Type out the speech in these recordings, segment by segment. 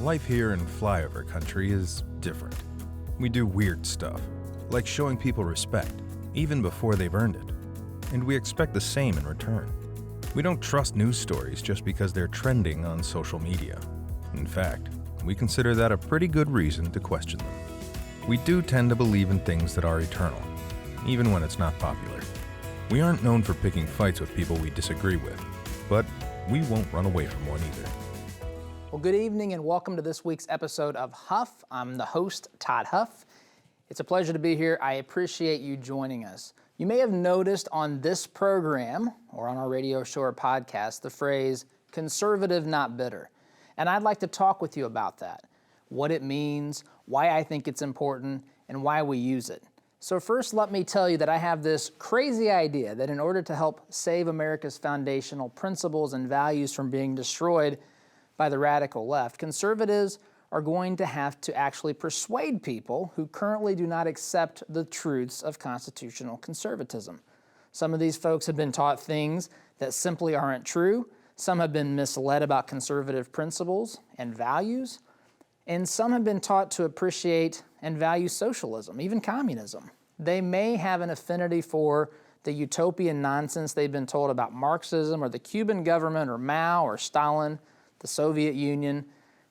Life here in flyover country is different. We do weird stuff, like showing people respect, even before they've earned it. And we expect the same in return. We don't trust news stories just because they're trending on social media. In fact, we consider that a pretty good reason to question them. We do tend to believe in things that are eternal, even when it's not popular. We aren't known for picking fights with people we disagree with, but we won't run away from one either. Well, good evening and welcome to this week's episode of Huff. I'm the host, Todd Huff. It's a pleasure to be here. I appreciate you joining us. You may have noticed on this program, or on our radio show or podcast, the phrase, conservative, not bitter. And I'd like to talk with you about that, what it means, why I think it's important, and why we use it. So first, let me tell you that I have this crazy idea that in order to help save America's foundational principles and values from being destroyed by the radical left, conservatives are going to have to actually persuade people who currently do not accept the truths of constitutional conservatism. Some of these folks have been taught things that simply aren't true. Some have been misled about conservative principles and values. And some have been taught to appreciate and value socialism, even communism. They may have an affinity for the utopian nonsense they've been told about Marxism or the Cuban government or Mao or Stalin, the Soviet Union,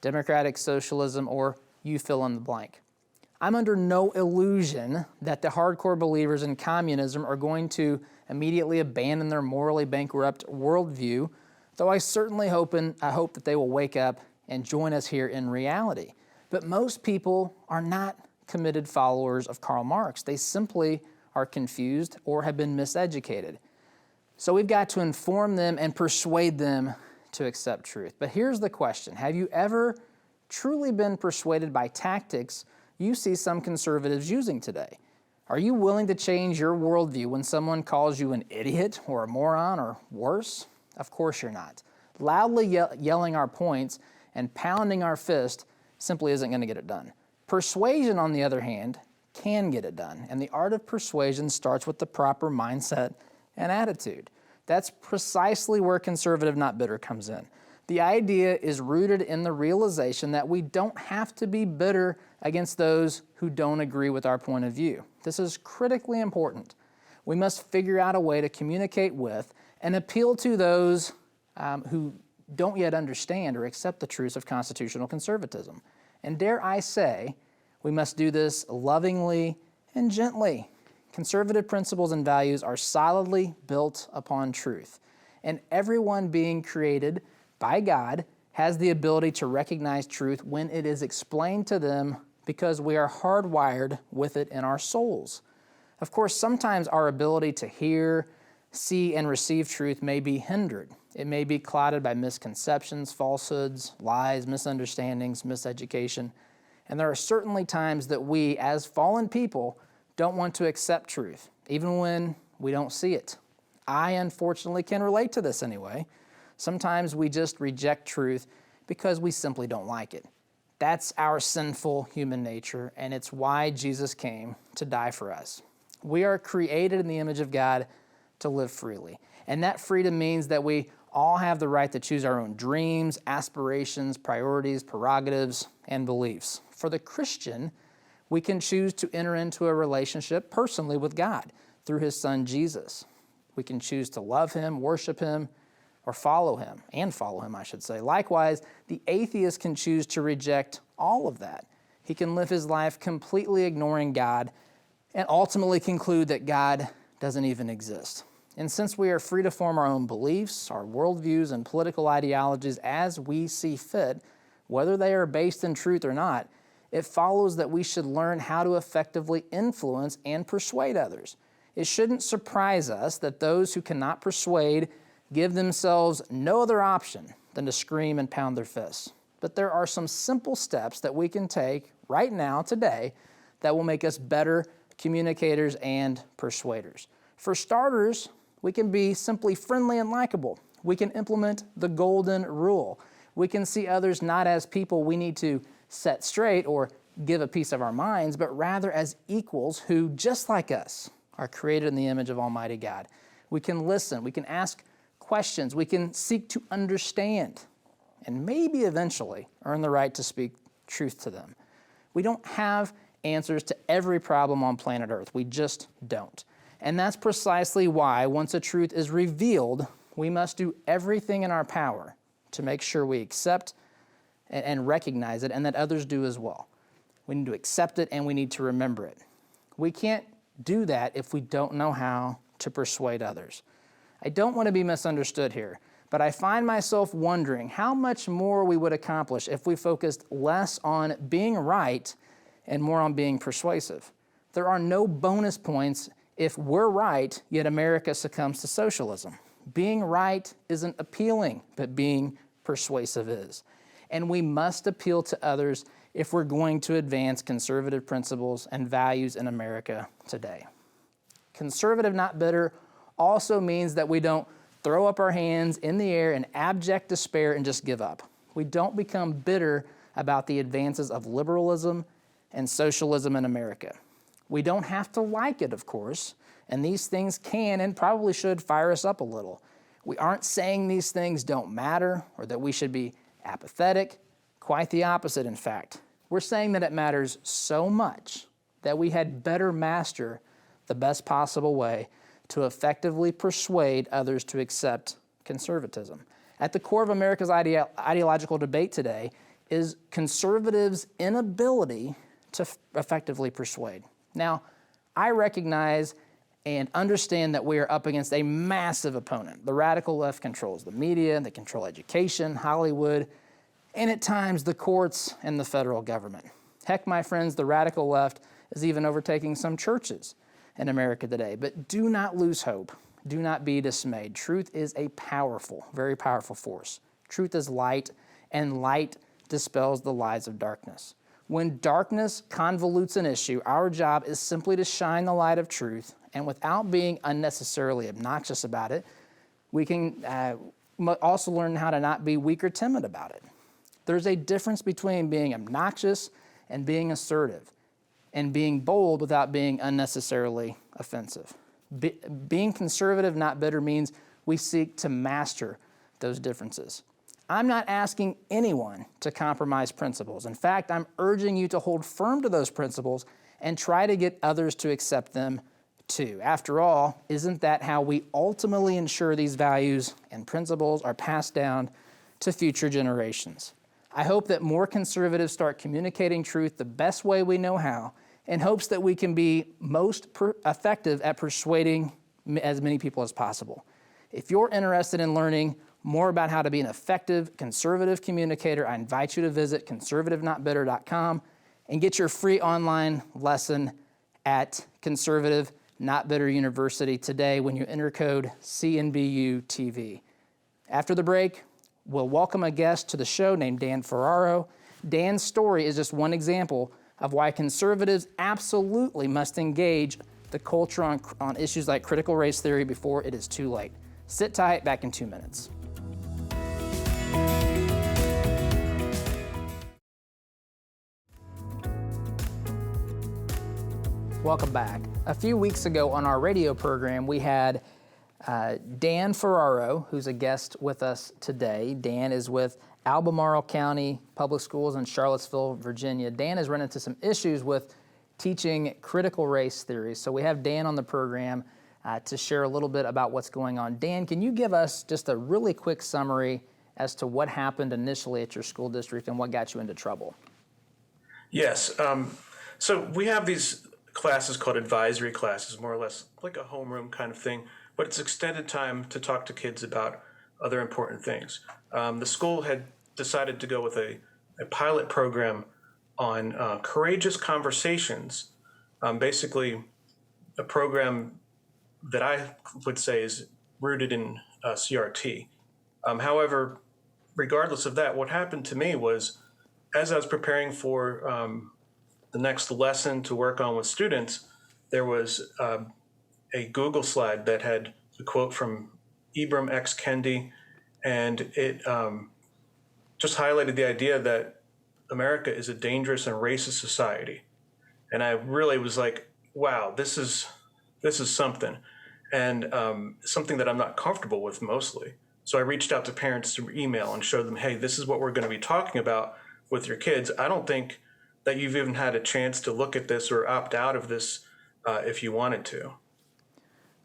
democratic socialism, or you fill in the blank. I'm under no illusion that the hardcore believers in communism are going to immediately abandon their morally bankrupt worldview, though I certainly hope that they will wake up and join us here in reality. But most people are not committed followers of Karl Marx. They simply are confused or have been miseducated. So we've got to inform them and persuade them to accept truth. But here's the question. Have you ever truly been persuaded by tactics you see some conservatives using today? Are you willing to change your worldview when someone calls you an idiot or a moron or worse? Of course you're not. Loudly yelling our points and pounding our fist simply isn't going to get it done. Persuasion, on the other hand, can get it done. And the art of persuasion starts with the proper mindset and attitude. That's precisely where conservative, not bitter comes in. The idea is rooted in the realization that we don't have to be bitter against those who don't agree with our point of view. This is critically important. We must figure out a way to communicate with and appeal to those who don't yet understand or accept the truths of constitutional conservatism. And dare I say, we must do this lovingly and gently. Conservative principles and values are solidly built upon truth. And everyone being created by God has the ability to recognize truth when it is explained to them because we are hardwired with it in our souls. Of course, sometimes our ability to hear, see, and receive truth may be hindered. It may be clouded by misconceptions, falsehoods, lies, misunderstandings, miseducation. And there are certainly times that we, as fallen people, don't want to accept truth, even when we don't see it. I, unfortunately, can relate to this anyway. Sometimes we just reject truth because we simply don't like it. That's our sinful human nature, and it's why Jesus came to die for us. We are created in the image of God to live freely. And that freedom means that we all have the right to choose our own dreams, aspirations, priorities, prerogatives, and beliefs. For the Christian, we can choose to enter into a relationship personally with God through His Son, Jesus. We can choose to love Him, worship Him, or follow Him, I should say. Likewise, the atheist can choose to reject all of that. He can live his life completely ignoring God and ultimately conclude that God doesn't even exist. And since we are free to form our own beliefs, our worldviews, and political ideologies as we see fit, whether they are based in truth or not, it follows that we should learn how to effectively influence and persuade others. It shouldn't surprise us that those who cannot persuade give themselves no other option than to scream and pound their fists. But there are some simple steps that we can take right now, today, that will make us better communicators and persuaders. For starters, we can be simply friendly and likable. We can implement the golden rule. We can see others not as people we need to set straight or give a piece of our minds, but rather as equals who, just like us, are created in the image of Almighty God. We can listen, we can ask questions, we can seek to understand. and maybe eventually earn the right to speak truth to them. We don't have answers to every problem on planet Earth. We just don't. And that's precisely why, once a truth is revealed, we must do everything in our power to make sure we accept and recognize it, and that others do as well. We need to accept it and we need to remember it. We can't do that if we don't know how to persuade others. I don't want to be misunderstood here, but I find myself wondering how much more we would accomplish if we focused less on being right and more on being persuasive. There are no bonus points if we're right, yet America succumbs to socialism. Being right isn't appealing, but being persuasive is. And we must appeal to others if we're going to advance conservative principles and values in America today. Conservative, not bitter, also means that we don't throw up our hands in the air in abject despair and just give up. We don't become bitter about the advances of liberalism and socialism in America. We don't have to like it, of course, and these things can and probably should fire us up a little. We aren't saying these things don't matter or that we should be apathetic. Quite the opposite, in fact. We're saying that it matters so much that we had better master the best possible way to effectively persuade others to accept conservatism. At the core of America's ideological debate today is conservatives' inability to effectively persuade. Now, I recognize and understand that we are up against a massive opponent. The radical left controls the media, they control education, Hollywood, and at times the courts and the federal government. Heck, my friends, the radical left is even overtaking some churches in America today. But do not lose hope. Do not be dismayed. Truth is a powerful, very powerful force. Truth is light, and light dispels the lies of darkness. When darkness convolutes an issue, our job is simply to shine the light of truth, and without being unnecessarily obnoxious about it, we can also learn how to not be weak or timid about it. There's a difference between being obnoxious and being assertive, and being bold without being unnecessarily offensive. Being conservative, not bitter, means we seek to master those differences. I'm not asking anyone to compromise principles. In fact, I'm urging you to hold firm to those principles and try to get others to accept them too. After all, isn't that how we ultimately ensure these values and principles are passed down to future generations? I hope that more conservatives start communicating truth the best way we know how, in hopes that we can be most effective at persuading as many people as possible. If you're interested in learning more about how to be an effective conservative communicator, I invite you to visit conservativenotbitter.com and get your free online lesson at Conservative Not Bitter University today when you enter code CNBUTV. After the break, we'll welcome a guest to the show named Dan Ferraro. Dan's story is just one example of why conservatives absolutely must engage the culture on issues like critical race theory before it is too late. Sit tight, back in 2 minutes. Welcome back. A few weeks ago on our radio program, we had Dan Ferraro, who's a guest with us today. Dan is with Albemarle County Public Schools in Charlottesville, Virginia. Dan has run into some issues with teaching critical race theory. So we have Dan on the program to share a little bit about what's going on. Dan, can you give us just a really quick summary as to what happened initially at your school district and what got you into trouble? Yes. So we have these classes called advisory classes, more or less like a homeroom kind of thing, but it's extended time to talk to kids about other important things. The school had decided to go with a pilot program on courageous conversations, basically a program that I would say is rooted in CRT. However, regardless of that, what happened to me was, as I was preparing for the next lesson to work on with students, there was a Google slide that had a quote from Ibram X. Kendi, and it just highlighted the idea that America is a dangerous and racist society. And I really was like, wow, this is something, and something that I'm not comfortable with mostly. So I reached out to parents through email and showed them, hey, this is what we're going to be talking about with your kids. I don't think that you've even had a chance to look at this or opt out of this if you wanted to.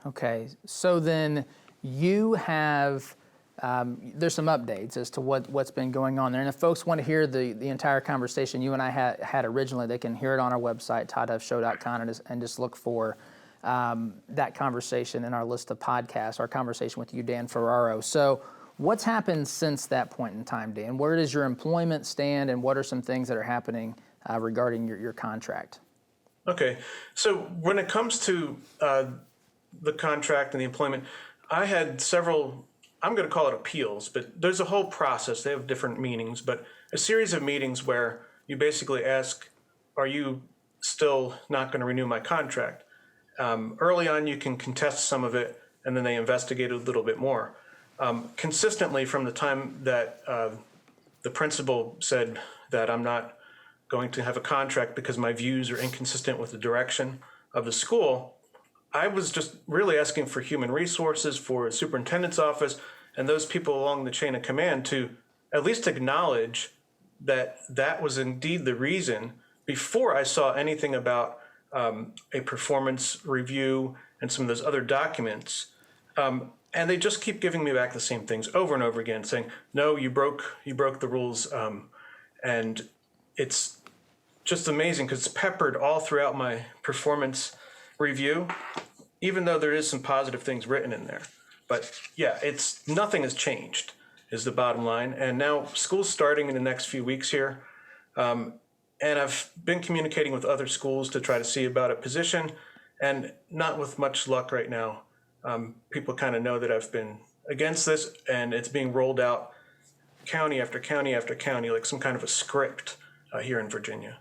Okay, so then you have, there's some updates as to what's been going on there. And if folks want to hear the entire conversation you and I had originally, they can hear it on our website, toddhuffshow.com, and just look for that conversation in our list of podcasts, our conversation with you, Dan Ferraro. So what's happened since that point in time, Dan? Where does your employment stand, and what are some things that are happening regarding your contract? Okay, so when it comes to the contract and the employment, I had several, I'm going to call it appeals, but there's a whole process. They have different meanings, but a series of meetings where you basically ask, are you still not going to renew my contract? Early on, you can contest some of it, and then they investigate a little bit more. Consistently from the time that the principal said that I'm not going to have a contract because my views are inconsistent with the direction of the school, I was just really asking for human resources, for a superintendent's office, and those people along the chain of command to at least acknowledge that that was indeed the reason before I saw anything about a performance review and some of those other documents. And they just keep giving me back the same things over and over again, saying, no, you broke the rules. And it's just amazing because it's peppered all throughout my performance review, even though there is some positive things written in there. But yeah, nothing has changed is the bottom line. And now school's starting in the next few weeks here. And I've been communicating with other schools to try to see about a position, and not with much luck right now. People kind of know that I've been against this, and it's being rolled out county after county after county, like some kind of a script here in Virginia.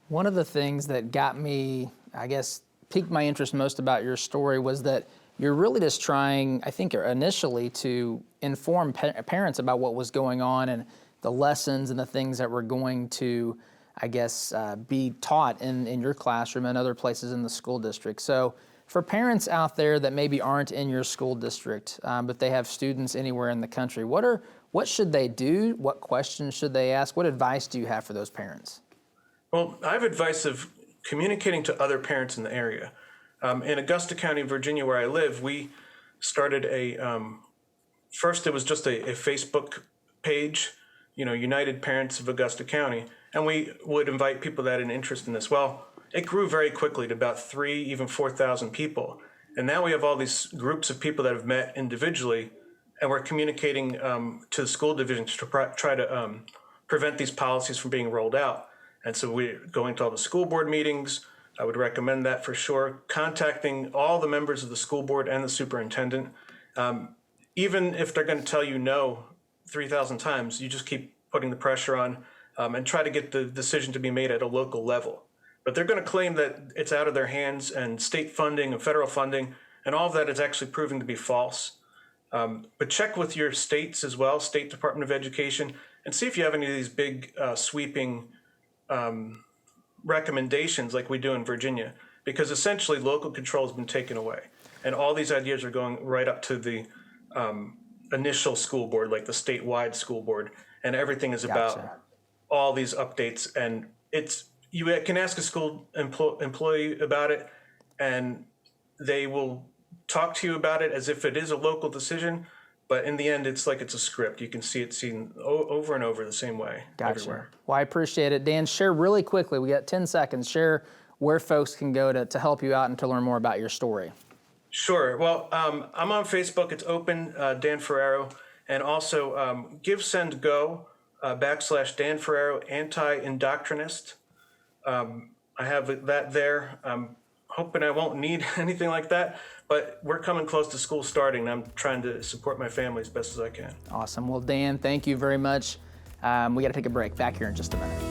One of the things that got me, I guess, piqued my interest most about your story was that you're really just trying, I think initially, to inform parents about what was going on and the lessons and the things that were going to, I guess, be taught in your classroom and other places in the school district. So for parents out there that maybe aren't in your school district, but they have students anywhere in the country, what should they do? What questions should they ask? What advice do you have for those parents? Well, I have advice of communicating to other parents in the area. In Augusta County, Virginia, where I live, we started first it was just a Facebook page, United Parents of Augusta County, and we would invite people that had an interest in this. Well, it grew very quickly to about 3,000, even 4,000 people. And now we have all these groups of people that have met individually, and we're communicating to the school divisions to try to prevent these policies from being rolled out. And so we're going to all the school board meetings. I would recommend that for sure. Contacting all the members of the school board and the superintendent. Even if they're going to tell you no 3,000 times, you just keep putting the pressure on and try to get the decision to be made at a local level. But they're going to claim that it's out of their hands, and state funding and federal funding and all of that is actually proving to be false. But check with your states as well, State Department of Education, and see if you have any of these big sweeping recommendations like we do in Virginia, because essentially local control has been taken away. And all these ideas are going right up to the initial school board, like the statewide school board, and everything is about all these updates. And you can ask a school employee about it, and they will talk to you about it as if it is a local decision. But in the end, it's like it's a script. You can see it seen over and over the same way everywhere. Well, I appreciate it. Dan, share really quickly, we got 10 seconds, share where folks can go to help you out and to learn more about your story. Sure. Well, I'm on Facebook. It's open, Dan Ferraro. And also Give, Send, Go, /Dan Ferraro, anti-indoctrinist. I have that there. I'm hoping I won't need anything like that, but we're coming close to school starting, and I'm trying to support my family as best as I can. Awesome. Well, Dan, thank you very much. We got to take a break. Back here in just a minute.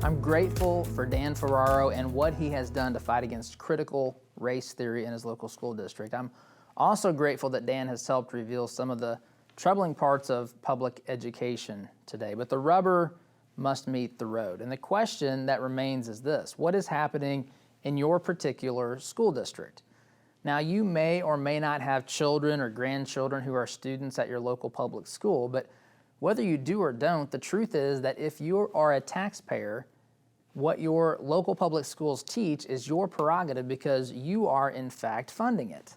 I'm grateful for Dan Ferraro and what he has done to fight against critical race theory in his local school district. I'm also grateful that Dan has helped reveal some of the troubling parts of public education today, but the rubber must meet the road. And the question that remains is this: what is happening in your particular school district. Now, you may or may not have children or grandchildren who are students at your local public school, but whether you do or don't, the truth is that if you are a taxpayer, what your local public schools teach is your prerogative because you are, in fact, funding it.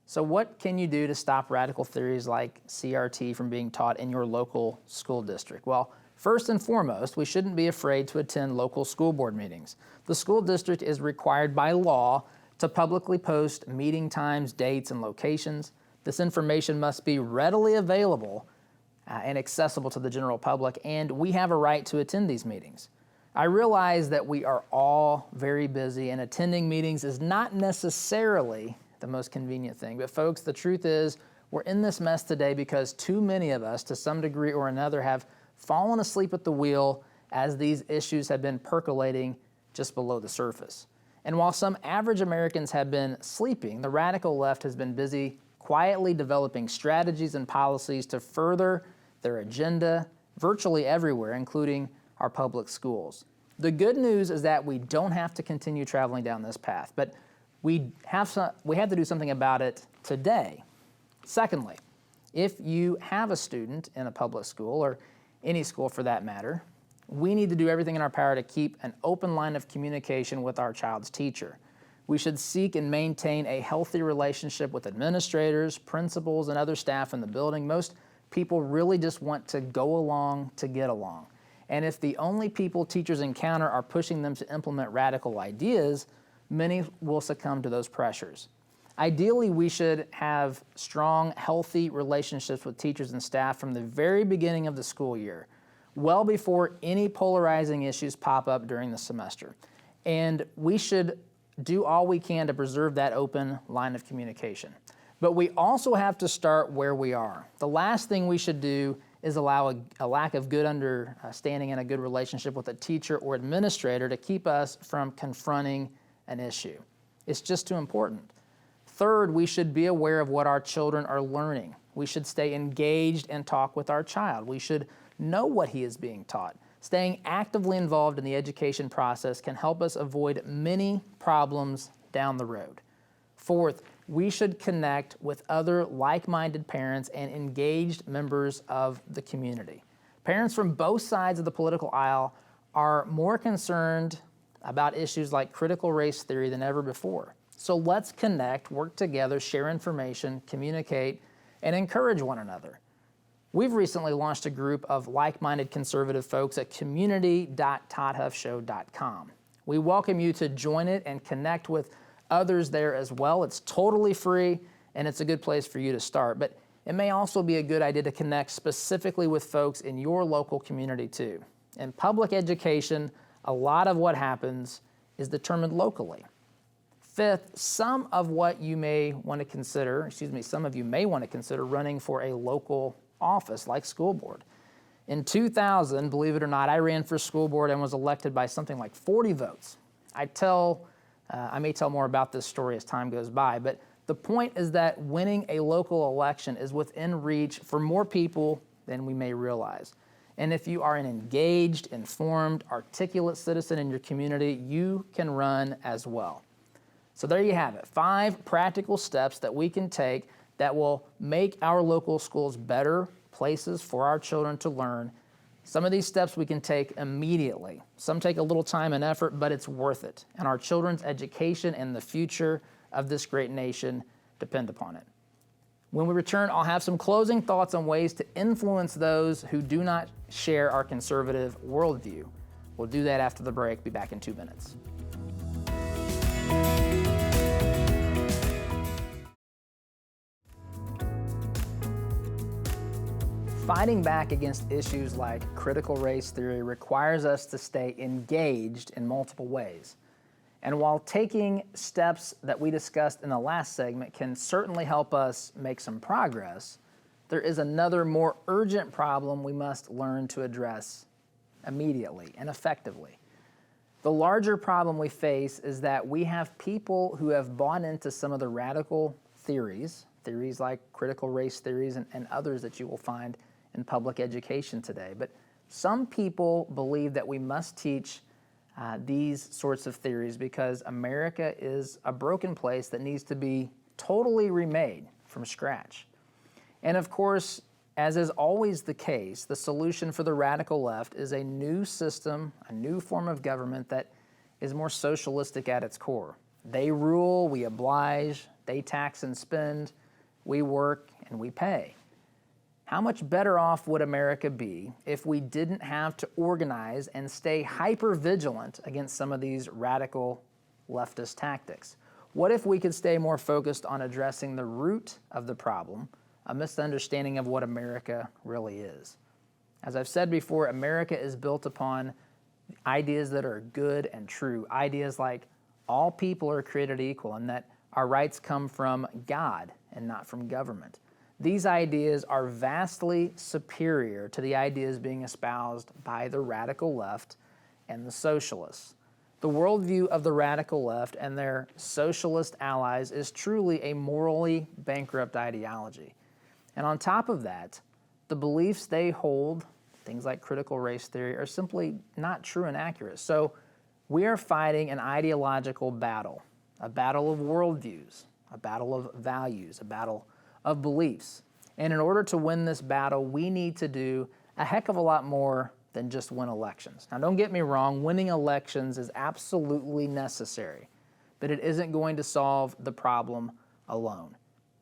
So what can you do to stop radical theories like CRT from being taught in your local school district? Well, first and foremost, we shouldn't be afraid to attend local school board meetings. The school district is required by law to publicly post meeting times, dates, and locations. This information must be readily available and accessible to the general public, and we have a right to attend these meetings. I realize that we are all very busy, and attending meetings is not necessarily the most convenient thing. But folks, the truth is, we're in this mess today because too many of us, to some degree or another, have fallen asleep at the wheel as these issues have been percolating just below the surface. And while some average Americans have been sleeping, the radical left has been busy quietly developing strategies and policies to further their agenda virtually everywhere, including our public schools. The good news is that we don't have to continue traveling down this path, but we have to do something about it today. Secondly, if you have a student in a public school, or any school for that matter, we need to do everything in our power to keep an open line of communication with our child's teacher. We should seek and maintain a healthy relationship with administrators, principals, and other staff in the building. Most people really just want to go along to get along. And if the only people teachers encounter are pushing them to implement radical ideas, many will succumb to those pressures. Ideally, we should have strong, healthy relationships with teachers and staff from the very beginning of the school year, well before any polarizing issues pop up during the semester. And we should do all we can to preserve that open line of communication. But we also have to start where we are. The last thing we should do is allow a lack of good understanding and a good relationship with a teacher or administrator to keep us from confronting an issue. It's just too important. Third, we should be aware of what our children are learning. We should stay engaged and talk with our child. We should know what he is being taught. Staying actively involved in the education process can help us avoid many problems down the road. Fourth, we should connect with other like-minded parents and engaged members of the community. Parents from both sides of the political aisle are more concerned about issues like critical race theory than ever before. So let's connect, work together, share information, communicate, and encourage one another. We've recently launched a group of like-minded conservative folks at community.toddhuffshow.com. We welcome you to join it and connect with others there as well. It's totally free, and it's a good place for you to start. But it may also be a good idea to connect specifically with folks in your local community too. In public education, a lot of what happens is determined locally. Fifth, some of you may want to consider running for a local office like school board. In 2000, believe it or not, I ran for school board and was elected by something like 40 votes. I may tell more about this story as time goes by, but the point is that winning a local election is within reach for more people than we may realize. And if you are an engaged, informed, articulate citizen in your community, you can run as well. So there you have it, 5 practical steps that we can take that will make our local schools better places for our children to learn. Some of these steps we can take immediately. Some take a little time and effort, but it's worth it. And our children's education and the future of this great nation depend upon it. When we return, I'll have some closing thoughts on ways to influence those who do not share our conservative worldview. We'll do that after the break. Be back in 2 minutes. Fighting back against issues like critical race theory requires us to stay engaged in multiple ways. And while taking steps that we discussed in the last segment can certainly help us make some progress, there is another more urgent problem we must learn to address immediately and effectively. The larger problem we face is that we have people who have bought into some of the radical theories like critical race theories and others that you will find in public education today. But some people believe that we must teach these sorts of theories because America is a broken place that needs to be totally remade from scratch. And of course, as is always the case, the solution for the radical left is a new system, a new form of government that is more socialistic at its core. They rule, we oblige, they tax and spend, we work and we pay. How much better off would America be if we didn't have to organize and stay hyper-vigilant against some of these radical leftist tactics? What if we could stay more focused on addressing the root of the problem, a misunderstanding of what America really is? As I've said before, America is built upon ideas that are good and true, ideas like all people are created equal and that our rights come from God and not from government. These ideas are vastly superior to the ideas being espoused by the radical left and the socialists. The worldview of the radical left and their socialist allies is truly a morally bankrupt ideology. And on top of that, the beliefs they hold, things like critical race theory, are simply not true and accurate. So we are fighting an ideological battle, a battle of worldviews, a battle of values, a battle of beliefs. And in order to win this battle, we need to do a heck of a lot more than just win elections. Now, don't get me wrong, winning elections is absolutely necessary, but it isn't going to solve the problem alone.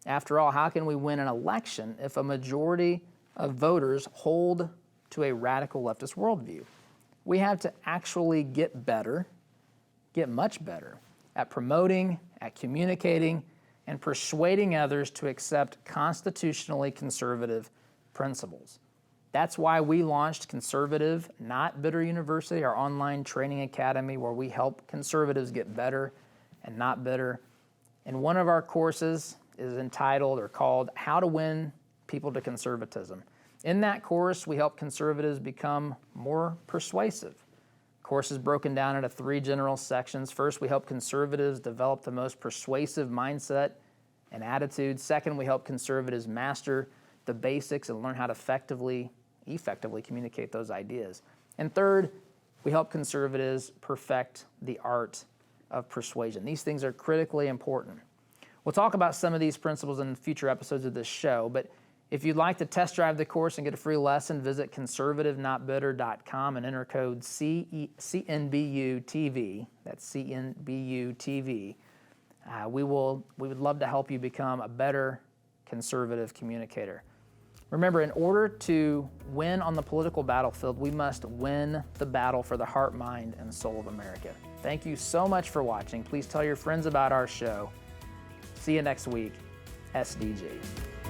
After all, how can we win an election if a majority of voters hold to a radical leftist worldview? We have to actually get better, get much better at promoting, at communicating, and persuading others to accept constitutionally conservative principles. That's why we launched Conservative Not Bitter University, our online training academy where we help conservatives get better and not bitter. And one of our courses is entitled or called How to Win People to Conservatism. In that course, we help conservatives become more persuasive. The course is broken down into 3 general sections. First, we help conservatives develop the most persuasive mindset and attitude. Second, we help conservatives master the basics and learn how to effectively communicate those ideas. And third, we help conservatives perfect the art of persuasion. These things are critically important. We'll talk about some of these principles in future episodes of this show, but if you'd like to test drive the course and get a free lesson, visit conservativenotbitter.com and enter code CNBUTV. That's CNBUTV. We would love to help you become a better conservative communicator. Remember, in order to win on the political battlefield, we must win the battle for the heart, mind, and soul of America. Thank you so much for watching. Please tell your friends about our show. See you next week. SDG.